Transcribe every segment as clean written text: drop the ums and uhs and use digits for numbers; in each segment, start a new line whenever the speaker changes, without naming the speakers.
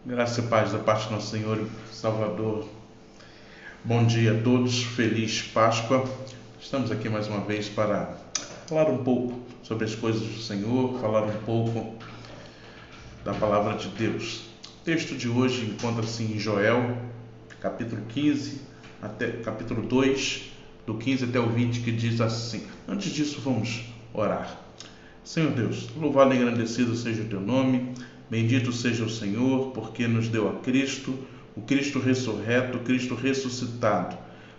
Graça e paz da parte do nosso Senhor e Salvador. Bom dia a todos, feliz Páscoa. Estamos aqui mais uma vez para falar um pouco sobre as coisas do Senhor, falar um pouco da palavra de Deus. O texto de hoje encontra-se em Joel, capítulo 15, capítulo 2, do 15 até o 20, que diz assim. Antes disso, vamos orar. Senhor Deus, louvado e engrandecido seja o teu nome. Bendito seja o Senhor, porque nos deu a Cristo, o Cristo ressurreto, o Cristo ressuscitado,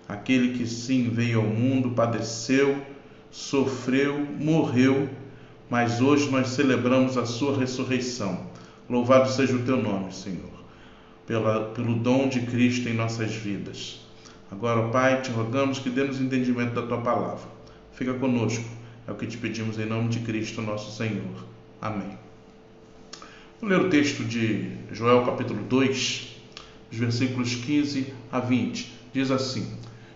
aquele que sim veio ao mundo, padeceu, sofreu, morreu, mas hoje nós celebramos a sua ressurreição. Louvado seja o teu nome, Senhor, pelo dom de Cristo em nossas vidas. Agora, Pai, te rogamos que dê-nos entendimento da tua palavra. Fica conosco, é o que te pedimos em nome de Cristo, nosso Senhor. Amém. Vou ler o texto de Joel capítulo 2, os versículos 15 a 20. Diz assim: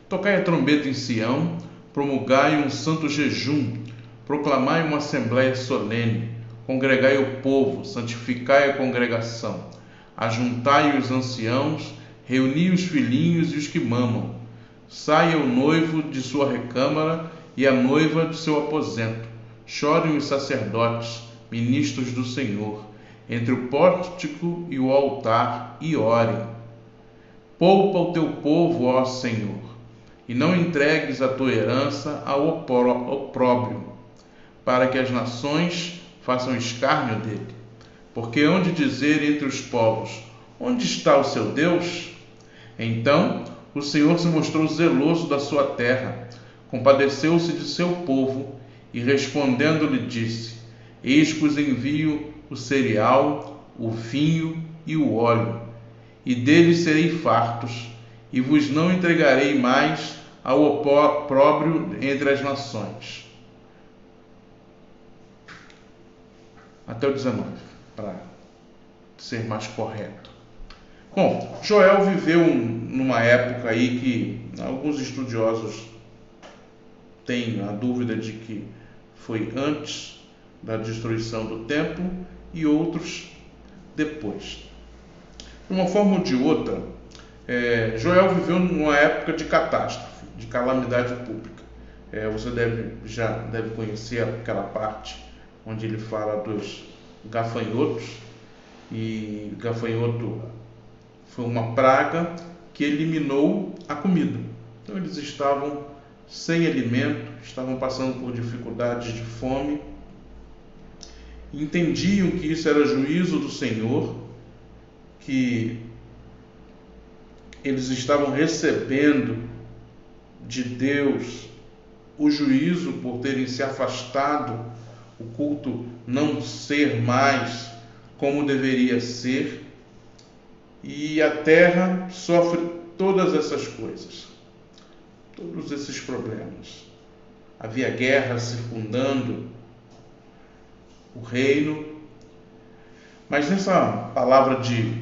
Tocai a trombeta em Sião, promulgai um santo jejum, proclamai uma assembléia solene, congregai o povo, santificai a congregação, ajuntai os anciãos, reuni os filhinhos e os que mamam. Saia o noivo de sua recâmara e a noiva de seu aposento. Chorem os sacerdotes, ministros do Senhor, entre o pórtico e o altar, e orem. Poupa o teu povo, ó Senhor, e não entregues a tua herança ao opróbrio, para que as nações façam escárnio dele. Porque hão de dizer entre os povos: onde está o seu Deus? Então o Senhor se mostrou zeloso da sua terra, compadeceu-se de seu povo, e respondendo-lhe disse: Eis que vos envio o cereal, o vinho e o óleo, e deles serei fartos, e vos não entregarei mais ao opróbrio entre as nações. Até o 19, para ser mais correto. Bom, Joel viveu numa época aí que alguns estudiosos têm a dúvida de que foi antes da destruição do templo e outros depois. De uma forma ou de outra, Joel viveu numa época de catástrofe, de calamidade pública. Você já deve conhecer aquela parte onde ele fala dos gafanhotos, e gafanhoto foi uma praga que eliminou a comida. Então eles estavam sem alimento, estavam passando por dificuldades de fome, entendiam que isso era juízo do Senhor, que eles estavam recebendo de Deus o juízo por terem se afastado, o culto não ser mais como deveria ser, e a terra sofre todas essas coisas, todos esses problemas. Havia guerra circundando o reino, mas nessa palavra de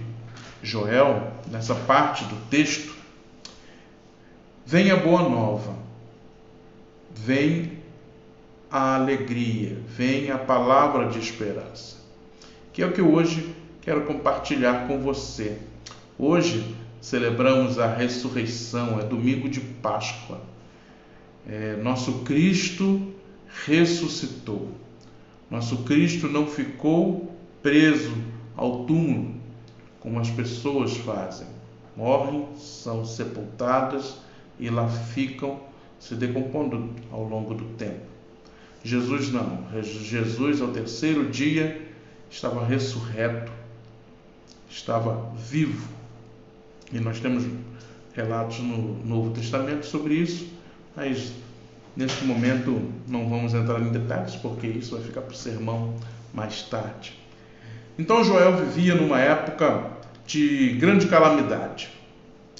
Joel, nessa parte do texto, vem a boa nova, vem a alegria, vem a palavra de esperança, que é o que hoje quero compartilhar com você. Hoje celebramos a ressurreição, é domingo de Páscoa. Nosso Cristo ressuscitou. Nosso Cristo não ficou preso ao túmulo, como as pessoas fazem. Morrem, são sepultadas e lá ficam se decompondo ao longo do tempo. Jesus não. Jesus, ao terceiro dia, estava ressurreto, estava vivo. E nós temos relatos no Novo Testamento sobre isso, mas neste momento não vamos entrar em detalhes, porque isso vai ficar para o sermão mais tarde. Então Joel vivia numa época de grande calamidade,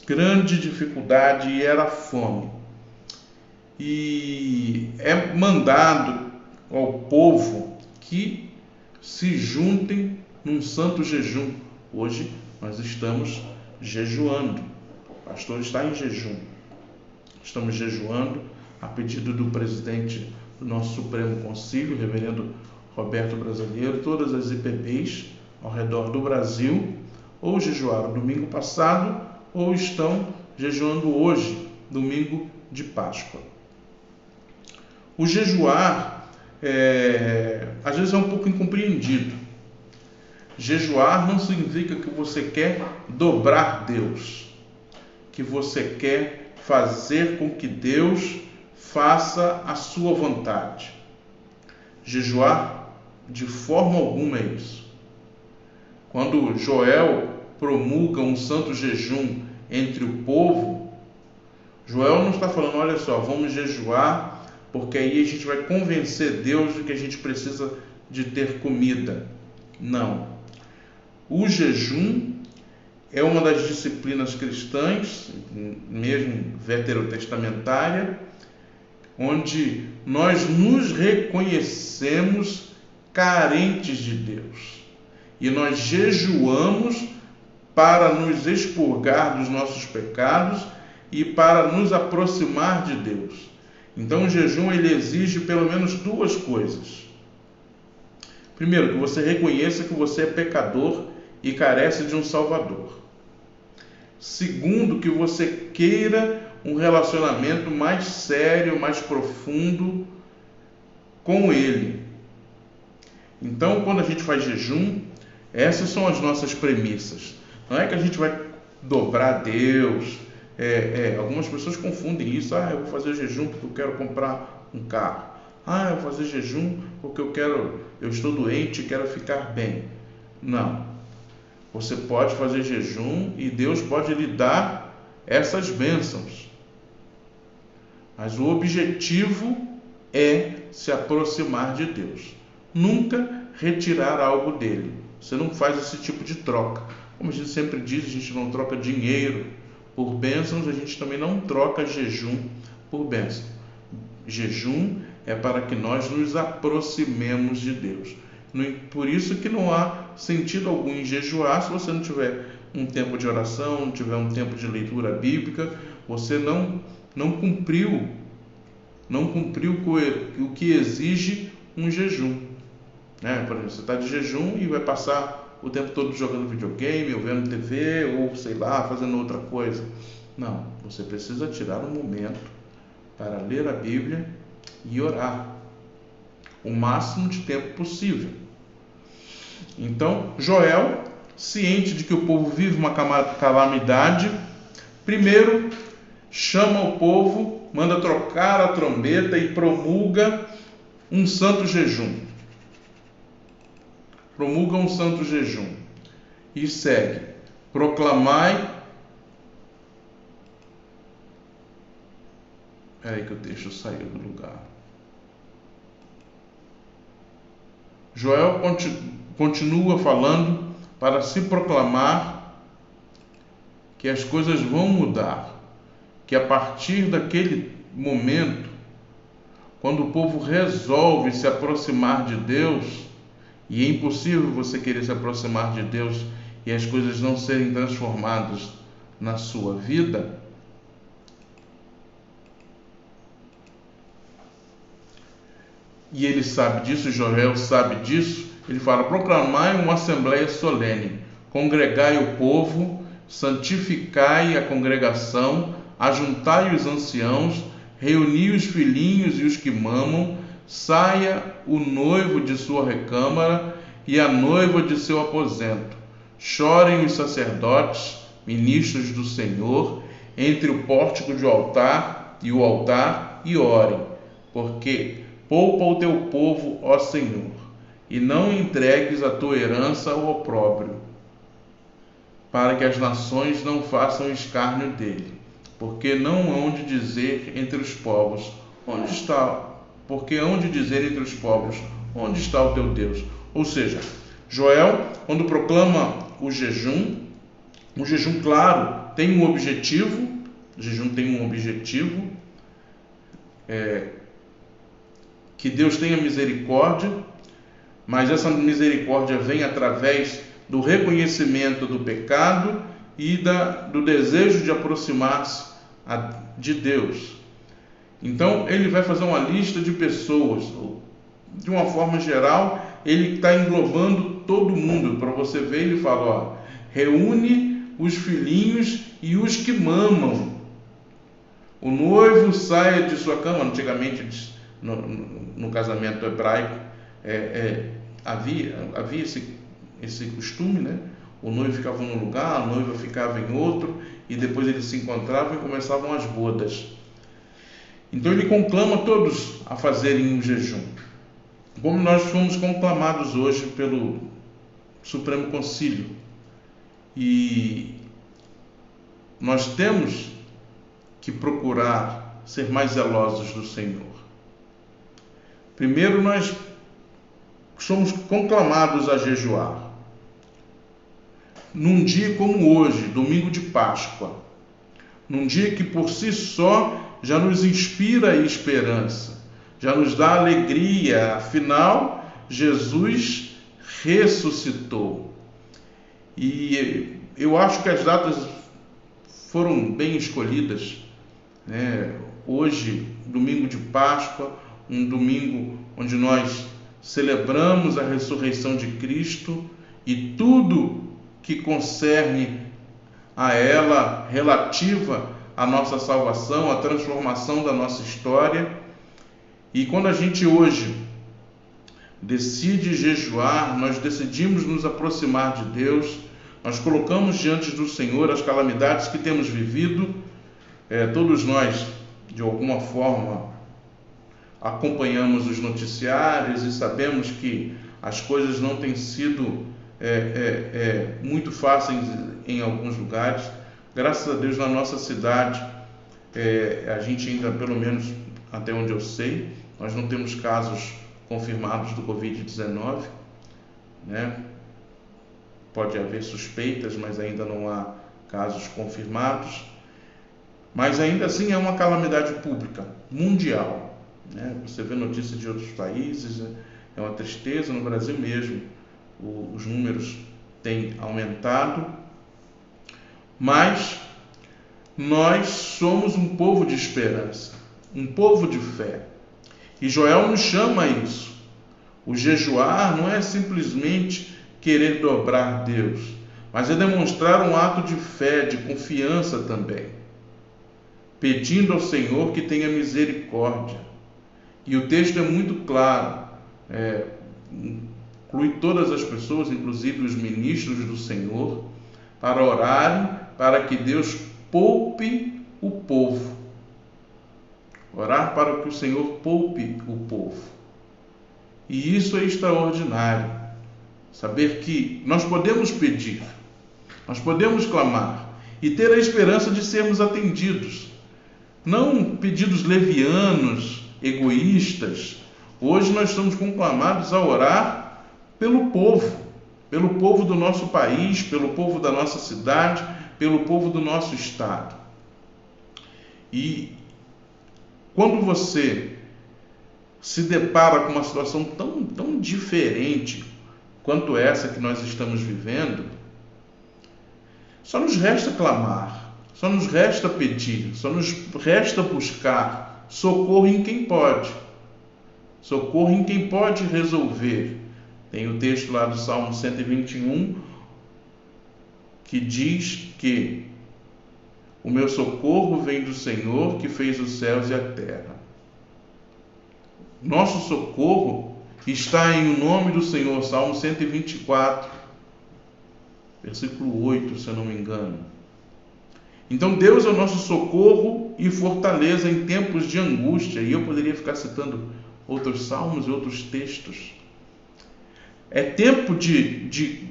grande dificuldade, e era fome. E é mandado ao povo que se juntem num santo jejum. Hoje nós estamos jejuando, o pastor está em jejum. Estamos jejuando a pedido do presidente do nosso Supremo Concílio, reverendo Roberto Brasileiro, todas as IPBs ao redor do Brasil, ou jejuaram domingo passado, ou estão jejuando hoje, domingo de Páscoa. O jejuar, às vezes é um pouco incompreendido. Jejuar não significa que você quer dobrar Deus, que você quer fazer com que Deus faça a sua vontade. Jejuar de forma alguma é isso. Quando Joel promulga um santo jejum entre o povo, Joel não está falando, olha só, vamos jejuar, porque aí a gente vai convencer Deus de que a gente precisa de ter comida. Não. O jejum é uma das disciplinas cristãs, mesmo veterotestamentária, onde nós nos reconhecemos carentes de Deus. E nós jejuamos para nos expurgar dos nossos pecados e para nos aproximar de Deus. Então o jejum ele exige pelo menos duas coisas. Primeiro, que você reconheça que você é pecador e carece de um Salvador. Segundo, que você queira um relacionamento mais sério, mais profundo com Ele. Então, quando a gente faz jejum, essas são as nossas premissas. Não é que a gente vai dobrar Deus. Algumas pessoas confundem isso. Eu vou fazer jejum porque eu quero comprar um carro. Eu vou fazer jejum porque eu estou doente e quero ficar bem. Não. Você pode fazer jejum e Deus pode lhe dar essas bênçãos. Mas o objetivo é se aproximar de Deus. Nunca retirar algo dele. Você não faz esse tipo de troca. Como a gente sempre diz, a gente não troca dinheiro por bênçãos, a gente também não troca jejum por bênção. Jejum é para que nós nos aproximemos de Deus. Por isso que não há sentido algum em jejuar se você não tiver um tempo de oração, não tiver um tempo de leitura bíblica, você não cumpriu o que exige um jejum. Por exemplo, você está de jejum e vai passar o tempo todo jogando videogame, ou vendo TV, ou sei lá, fazendo outra coisa. Não, você precisa tirar um momento para ler a Bíblia e orar o máximo de tempo possível. Então, Joel, ciente de que o povo vive uma calamidade, primeiro chama o povo, manda trocar a trombeta e promulga um santo jejum. Promulga um santo jejum. E segue: proclamai. Espera aí que o texto saiu do lugar. Joel continua falando para se proclamar que as coisas vão mudar, que a partir daquele momento, quando o povo resolve se aproximar de Deus, e é impossível você querer se aproximar de Deus e as coisas não serem transformadas na sua vida, e ele sabe disso, Joel sabe disso, ele fala: proclamai uma assembleia solene, congregai o povo, santificai a congregação, ajuntai os anciãos, reuni os filhinhos e os que mamam, saia o noivo de sua recâmara e a noiva de seu aposento. Chorem os sacerdotes, ministros do Senhor, entre o pórtico do altar e o altar, e orem, porque poupa o teu povo, ó Senhor, e não entregues a tua herança ao opróbrio, para que as nações não façam escárnio dele, porque não hão de dizer entre os povos, onde está onde está o teu Deus? Ou seja, Joel, quando proclama o jejum, claro, tem um objetivo, que Deus tenha misericórdia, mas essa misericórdia vem através do reconhecimento do pecado e do desejo de aproximar-se de Deus. Então ele vai fazer uma lista de pessoas, de uma forma geral, ele está englobando todo mundo. Para você ver, ele fala: reúne os filhinhos e os que mamam. O noivo sai de sua cama. Antigamente, no casamento hebraico, havia esse costume, né? O noivo ficava num lugar, a noiva ficava em outro, e depois eles se encontravam e começavam as bodas. Então ele conclama todos a fazerem um jejum, como nós fomos conclamados hoje pelo Supremo Concílio. E nós temos que procurar ser mais zelosos do Senhor. Primeiro, nós somos conclamados a jejuar. Num dia como hoje, domingo de Páscoa, num dia que por si só já nos inspira esperança, já nos dá alegria, afinal, Jesus ressuscitou. E eu acho que as datas foram bem escolhidas, né? Hoje, domingo de Páscoa, um domingo onde nós celebramos a ressurreição de Cristo e tudo que concerne a ela, relativa à nossa salvação, à transformação da nossa história. E quando a gente hoje decide jejuar, nós decidimos nos aproximar de Deus, nós colocamos diante do Senhor as calamidades que temos vivido. Todos nós, de alguma forma, acompanhamos os noticiários e sabemos que as coisas não têm sido muito fáceis em alguns lugares. Graças a Deus, na nossa cidade, a gente ainda, pelo menos até onde eu sei, nós não temos casos confirmados do Covid-19, né? Pode haver suspeitas, mas ainda não há casos confirmados. Mas ainda assim é uma calamidade pública, mundial, né? Você vê notícias de outros países, é uma tristeza. No Brasil mesmo, os números têm aumentado, mas nós somos um povo de esperança, um povo de fé. E Joel nos chama a isso. O jejuar não é simplesmente querer dobrar Deus, mas é demonstrar um ato de fé, de confiança também, pedindo ao Senhor que tenha misericórdia. E o texto é muito claro, inclui todas as pessoas, inclusive os ministros do Senhor, para orarem para que Deus poupe o povo. Orar para que o Senhor poupe o povo. E isso é extraordinário. Saber que nós podemos pedir, nós podemos clamar e ter a esperança de sermos atendidos. Não pedidos levianos, egoístas. Hoje nós somos conclamados a orar pelo povo do nosso país, pelo povo da nossa cidade, pelo povo do nosso estado. E quando você se depara com uma situação tão diferente quanto essa que nós estamos vivendo, só nos resta clamar, só nos resta pedir, só nos resta buscar socorro em quem pode. Socorro em quem pode resolver. Tem o texto lá do Salmo 121 que diz que o meu socorro vem do Senhor que fez os céus e a terra. Nosso socorro está em o nome do Senhor. Salmo 124, versículo 8, se eu não me engano. Então Deus é o nosso socorro e fortaleza em tempos de angústia. E eu poderia ficar citando outros salmos e outros textos. É tempo de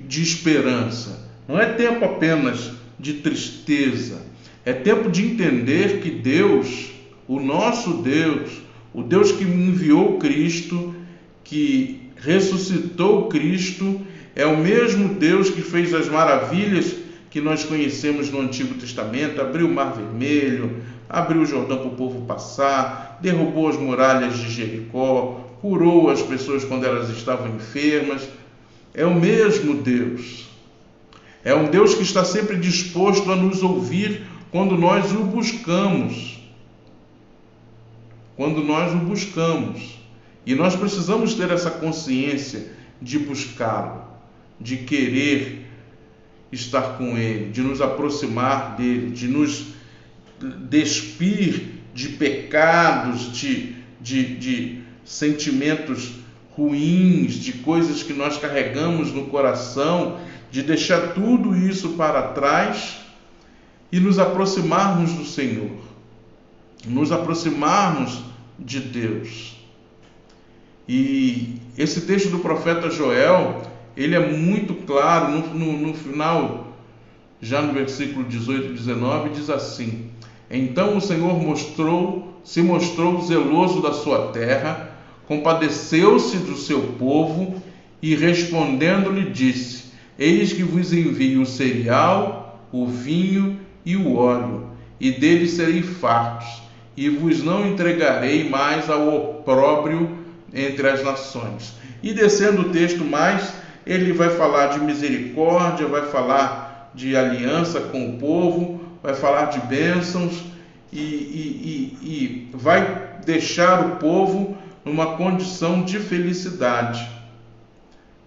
esperança. Não é tempo apenas de tristeza. É tempo de entender que Deus, o nosso Deus, o Deus que enviou Cristo, que ressuscitou Cristo, é o mesmo Deus que fez as maravilhas que nós conhecemos no Antigo Testamento, abriu o Mar Vermelho, abriu o Jordão para o povo passar, derrubou as muralhas de Jericó, curou as pessoas quando elas estavam enfermas. É o mesmo Deus. É um Deus que está sempre disposto a nos ouvir quando nós o buscamos. Quando nós o buscamos. E nós precisamos ter essa consciência de buscá-lo, de querer estar com Ele, de nos aproximar dele, de nos despir de pecados, de sentimentos ruins, de coisas que nós carregamos no coração, de deixar tudo isso para trás e nos aproximarmos do Senhor, nos aproximarmos de Deus. E esse texto do profeta Joel, ele é muito claro no final, já no versículo 18 e 19, diz assim: então o Senhor se mostrou zeloso da sua terra, compadeceu-se do seu povo e respondendo-lhe disse: eis que vos envio o cereal, o vinho e o óleo, e deles serei fartos, e vos não entregarei mais ao opróbrio entre as nações. E descendo o texto mais, ele vai falar de misericórdia, vai falar de aliança com o povo, vai falar de bênçãos e vai deixar o povo numa condição de felicidade,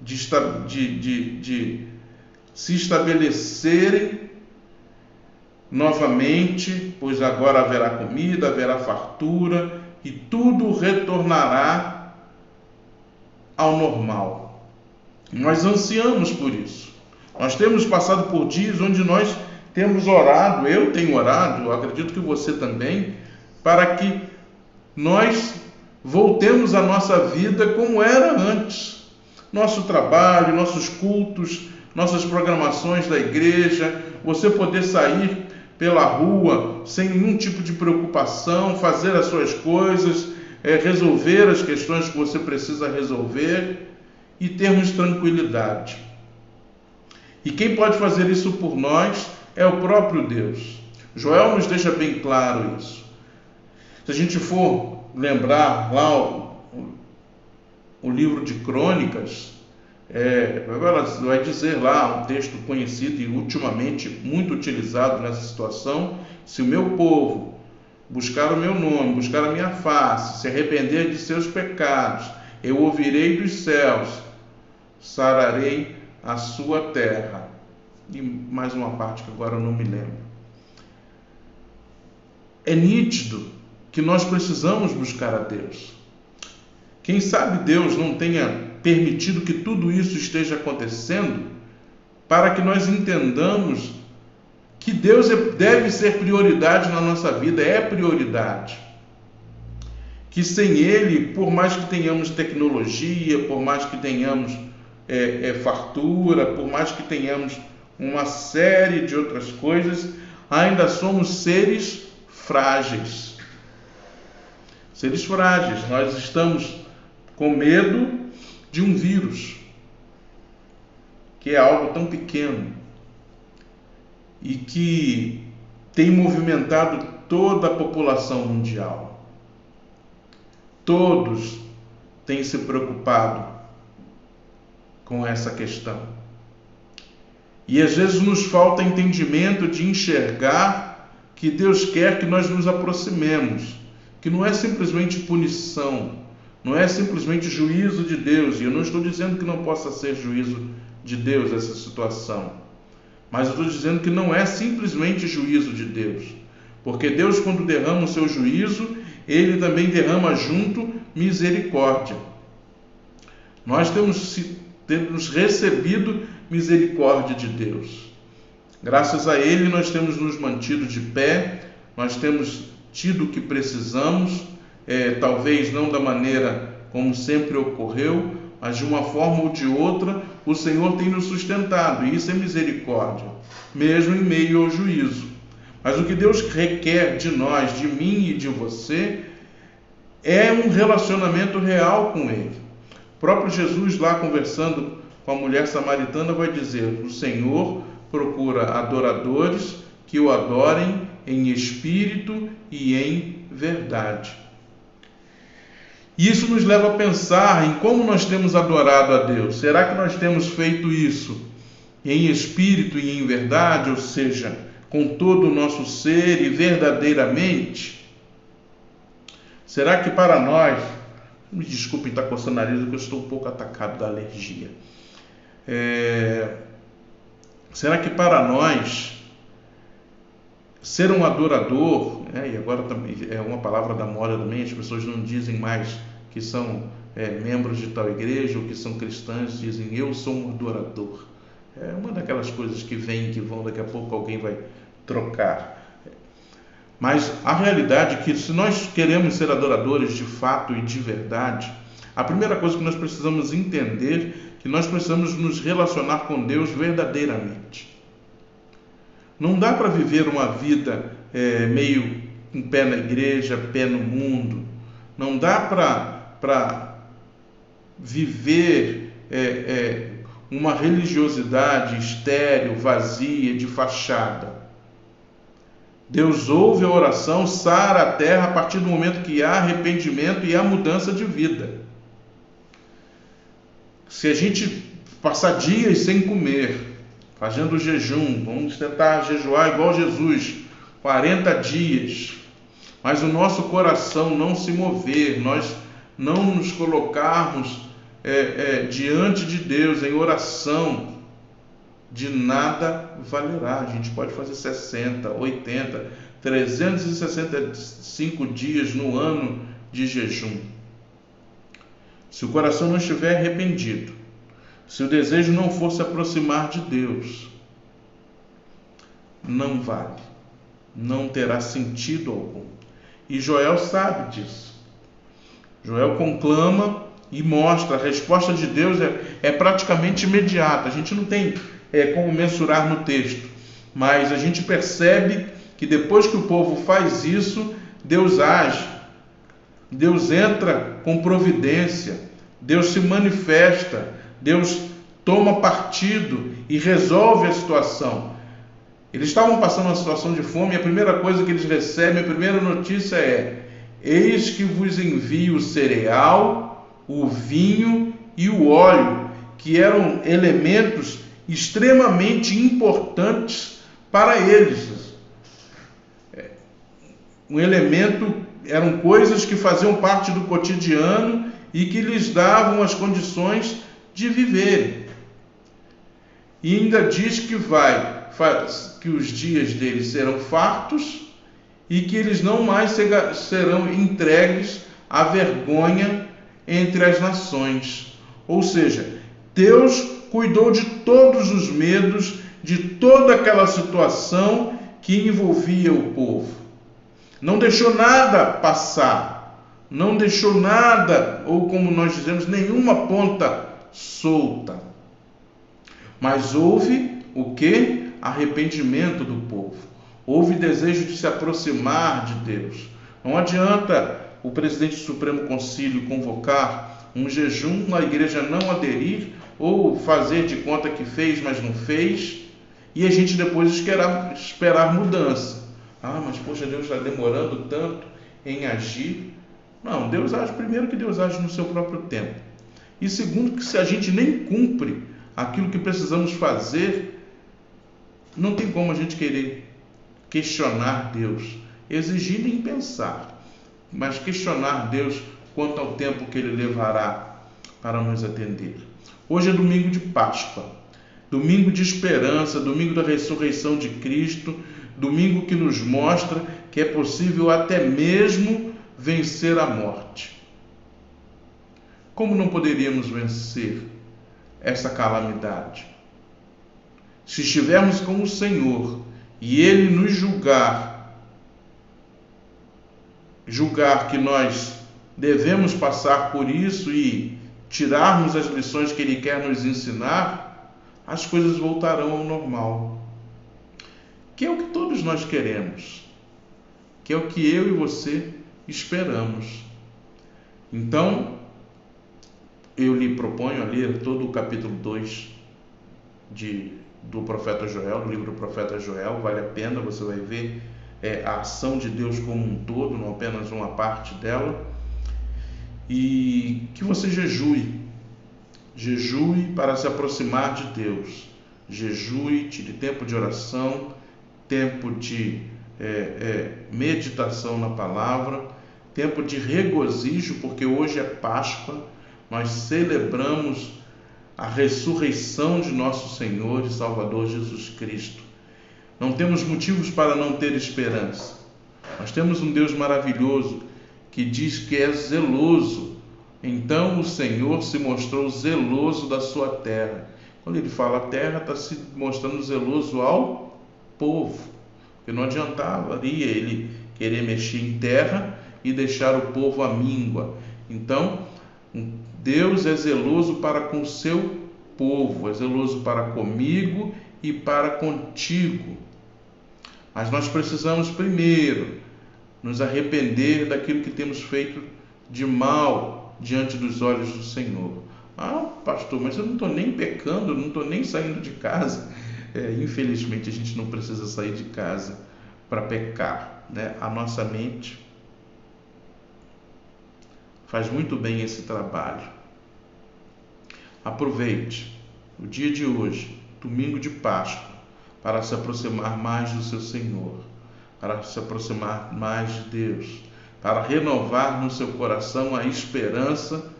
de se estabelecerem novamente, pois agora haverá comida, haverá fartura e tudo retornará ao normal. Nós ansiamos por isso. Nós temos passado por dias onde nós temos orado, eu tenho orado, eu acredito que você também, para que nós voltemos à nossa vida como era antes. Nosso trabalho, nossos cultos, nossas programações da igreja, você poder sair pela rua sem nenhum tipo de preocupação, fazer as suas coisas, resolver as questões que você precisa resolver e termos tranquilidade. E quem pode fazer isso por nós é o próprio Deus. Joel nos deixa bem claro isso. Se a gente for lembrar lá o livro de Crônicas, vai dizer lá, um texto conhecido e ultimamente muito utilizado nessa situação: se o meu povo buscar o meu nome, buscar a minha face, se arrepender de seus pecados, eu ouvirei dos céus, sararei a sua terra. E mais uma parte que agora eu não me lembro. É nítido que nós precisamos buscar a Deus. Quem sabe Deus não tenha permitido que tudo isso esteja acontecendo para que nós entendamos que Deus deve ser prioridade na nossa vida, é prioridade. Que sem Ele, por mais que tenhamos tecnologia, por mais que tenhamos fartura, por mais que tenhamos uma série de outras coisas, ainda somos seres frágeis. Seres frágeis. Nós estamos com medo de um vírus, que é algo tão pequeno e que tem movimentado toda a população mundial. Todos têm se preocupado com essa questão. E às vezes nos falta entendimento de enxergar que Deus quer que nós nos aproximemos, que não é simplesmente punição, não é simplesmente juízo de Deus. E eu não estou dizendo que não possa ser juízo de Deus essa situação, mas eu estou dizendo que não é simplesmente juízo de Deus, porque Deus, quando derrama o seu juízo, Ele também derrama junto misericórdia. Nós temos recebido misericórdia de Deus. Graças a Ele nós temos nos mantido de pé, nós temos tido o que precisamos, talvez não da maneira como sempre ocorreu, mas de uma forma ou de outra o Senhor tem nos sustentado, e isso é misericórdia, mesmo em meio ao juízo. Mas o que Deus requer de nós, de mim e de você, é um relacionamento real com Ele. O próprio Jesus, lá conversando com a mulher samaritana, vai dizer: o Senhor procura adoradores que o adorem em espírito e em verdade. E isso nos leva a pensar em como nós temos adorado a Deus. Será que nós temos feito isso em espírito e em verdade, ou seja, com todo o nosso ser e verdadeiramente? Será que para nós, me desculpem estar coçando o nariz, porque eu estou um pouco atacado da alergia. Será que para nós ser um adorador, e agora também é uma palavra da moda também, as pessoas não dizem mais que são membros de tal igreja ou que são cristãs, dizem eu sou um adorador. É uma daquelas coisas que vêm e que vão, daqui a pouco alguém vai trocar. Mas a realidade é que se nós queremos ser adoradores de fato e de verdade, a primeira coisa que nós precisamos entender é que nós precisamos nos relacionar com Deus verdadeiramente. Não dá para viver uma vida meio com pé na igreja, pé no mundo. Não dá para viver uma religiosidade estéril, vazia, de fachada. Deus ouve a oração, sara a terra a partir do momento que há arrependimento e há mudança de vida. Se a gente passar dias sem comer, fazendo jejum, vamos tentar jejuar igual Jesus, 40 dias, mas o nosso coração não se mover, nós não nos colocarmos diante de Deus em oração, de nada valerá. A gente pode fazer 60, 80, 365 dias no ano de jejum. Se o coração não estiver arrependido, se o desejo não for se aproximar de Deus, não vale, não terá sentido algum. E Joel sabe disso. Joel conclama e mostra, a resposta de Deus é praticamente imediata. A gente não tem como mensurar no texto, mas a gente percebe que depois que o povo faz isso, Deus age, Deus entra com providência, Deus se manifesta, Deus toma partido e resolve a situação. Eles estavam passando uma situação de fome e a primeira coisa que eles recebem, a primeira notícia é: eis que vos envio o cereal, o vinho e o óleo, que eram elementos extremamente importantes para eles. Um elemento, eram coisas que faziam parte do cotidiano e que lhes davam as condições de viverem. E ainda diz que que os dias deles serão fartos e que eles não mais serão entregues à vergonha entre as nações. Ou seja, Deus cuidou de todos os medos, de toda aquela situação que envolvia o povo. Não deixou nada passar, não deixou nada, ou como nós dizemos, nenhuma ponta solta. Mas houve o quê? Arrependimento do povo. Houve desejo de se aproximar de Deus. Não adianta o presidente do Supremo Concílio convocar um jejum, a igreja não aderir, ou fazer de conta que fez, mas não fez, e a gente depois esperar mudança. Mas poxa, Deus está demorando tanto em agir. Não, Deus age, primeiro que Deus age no seu próprio tempo. E segundo que se a gente nem cumpre aquilo que precisamos fazer, não tem como a gente querer questionar Deus, exigir nem pensar, mas questionar Deus quanto ao tempo que Ele levará para nos atender. Hoje é domingo de Páscoa, domingo de esperança, domingo da ressurreição de Cristo, domingo que nos mostra que é possível até mesmo vencer a morte. Como não poderíamos vencer essa calamidade? Se estivermos com o Senhor e Ele nos julgar que nós devemos passar por isso e tirarmos as lições que Ele quer nos ensinar, as coisas voltarão ao normal. Que é o que todos nós queremos, que é o que eu e você esperamos. Então, eu lhe proponho a ler todo o capítulo 2 do profeta Joel, do livro do profeta Joel. Vale a pena, você vai ver a ação de Deus como um todo, não apenas uma parte dela. E que você jejue para se aproximar de Deus, jejue, tire tempo de oração, tempo de meditação na palavra, tempo de regozijo, porque hoje é Páscoa, nós celebramos a ressurreição de nosso Senhor e Salvador Jesus Cristo. Não temos motivos para não ter esperança. Nós temos um Deus maravilhoso que diz que é zeloso. Então o Senhor se mostrou zeloso da sua terra. Quando ele fala terra, está se mostrando zeloso ao povo. Porque não adiantaria ele querer mexer em terra e deixar o povo à míngua. Então, Deus é zeloso para com o seu povo, é zeloso para comigo e para contigo. Mas nós precisamos primeiro nos arrepender daquilo que temos feito de mal diante dos olhos do Senhor. Ah, pastor, mas eu não estou nem pecando, não estou nem saindo de casa. Infelizmente, a gente não precisa sair de casa para pecar, né? A nossa mente faz muito bem esse trabalho. Aproveite o dia de hoje, domingo de Páscoa, para se aproximar mais do seu Senhor, para se aproximar mais de Deus, para renovar no seu coração a esperança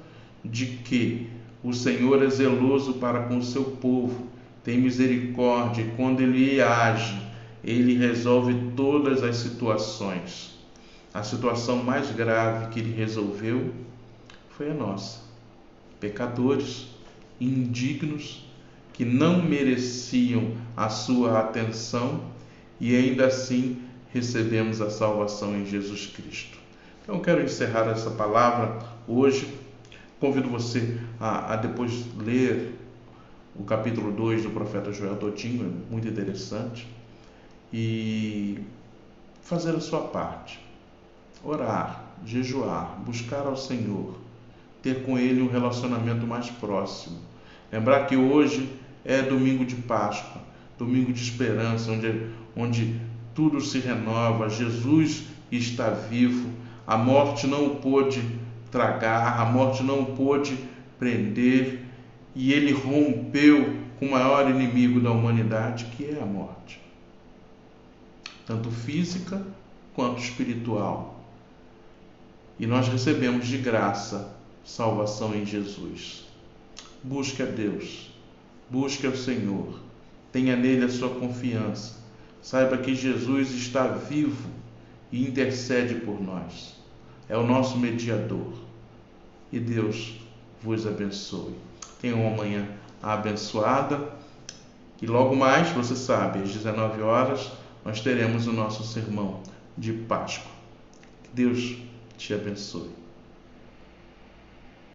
de que o Senhor é zeloso para com o seu povo, tem misericórdia e quando Ele age, Ele resolve todas as situações. A situação mais grave que Ele resolveu foi a nossa. Pecadores, indignos, que não mereciam a sua atenção e ainda assim recebemos a salvação em Jesus Cristo. Então eu quero encerrar essa palavra hoje. Convido você a depois ler o capítulo 2 do profeta Joel todinho, é muito interessante, e fazer a sua parte. Orar, jejuar, buscar ao Senhor, ter com Ele um relacionamento mais próximo. Lembrar que hoje é domingo de Páscoa, domingo de esperança, onde tudo se renova. Jesus está vivo, a morte não o pôde tragar, a morte não o pôde prender, e Ele rompeu com o maior inimigo da humanidade, que é a morte, tanto física quanto espiritual. E nós recebemos de graça salvação em Jesus. Busque a Deus, busque ao Senhor, tenha nele a sua confiança. Saiba que Jesus está vivo e intercede por nós. É o nosso mediador. E Deus vos abençoe. Tenha uma manhã abençoada. E logo mais, você sabe, às 19 horas, nós teremos o nosso sermão de Páscoa. Que Deus te abençoe.